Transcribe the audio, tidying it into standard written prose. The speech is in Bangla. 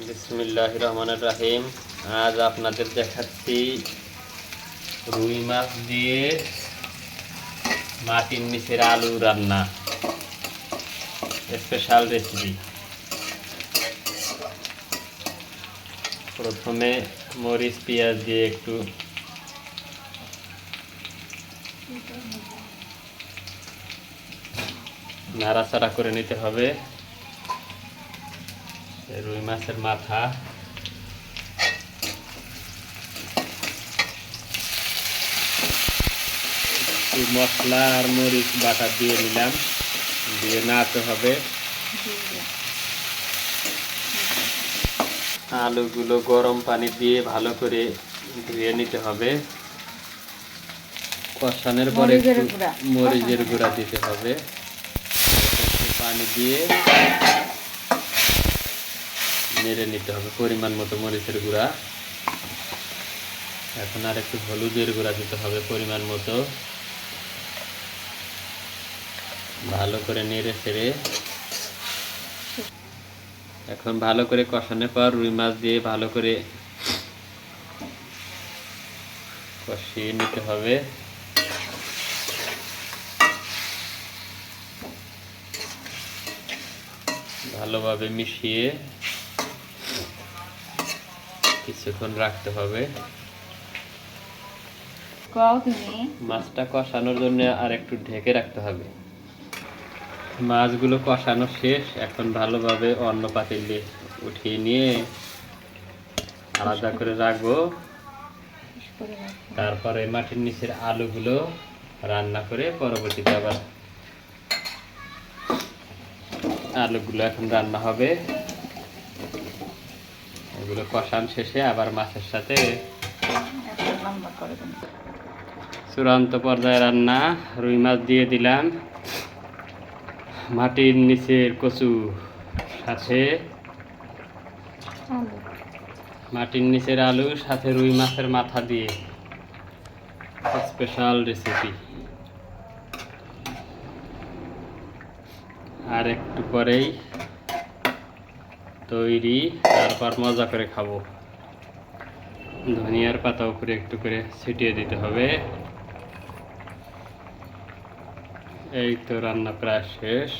বিসমিল্লাহির রহমানির রহিম। আজ আপনাদের দেখাচ্ছি রুই মাছ দিয়ে মাটির নিচের আলু রান্না, স্পেশাল রেসিপি। প্রথমে মরিচ পেঁয়াজ দিয়ে একটু নাড়াচাড়া করে নিতে হবে। রুই মাছের মাথা, মশলা আর মরিচ বাটা দিয়ে নিলাম, দিয়ে নাড়তে হবে। আলুগুলো গরম পানি দিয়ে ভালো করে ধুয়ে নিতে হবে। কষানোর পরে মরিচের গুঁড়া দিতে হবে। পানি দিয়ে নেড়ে নিতে হবে পরিমাণ মতো মরিচের গুঁড়া। এখন আর একটু হলুদের গুঁড়া দিতে হবে পরিমাণ মতো। ভালো করে নেড়ে ছেড়ে এখন ভালো করে কষানোর পর রুই মাছ দিয়ে ভালো করে কষিয়ে নিতে হবে। ভালোভাবে মিশিয়ে কিছুক্ষণ রাখতে হবে। মাছটা কষানোর জন্য আর একটু ঢেকে রাখতে হবে। মাছগুলো কষানো শেষ। এখন ভালোভাবে অন্য পাতিলে উঠিয়ে নিয়ে আলাদা করে রাখবো। তারপরে মাটির নিচের আলুগুলো রান্না করে পরবর্তীতে আবার আলুগুলো এখন রান্না হবে। এগুলো কষান শেষে আবার মাছের সাথে চূড়ান্ত পর্যায়ে রান্না। রুই মাছ দিয়ে দিলাম, মাটির নিচের কচু সাথে মাটির নিচের আলু সাথে রুই মাছের মাথা দিয়ে স্পেশাল রেসিপি। আর একটু পরেই তৈরি। তারপর মজা করে খাবো। ধনিয়ার পাতা উপরে একটু করে ছিটিয়ে দিতে হবে। এই তো রান্না প্রায় শেষ।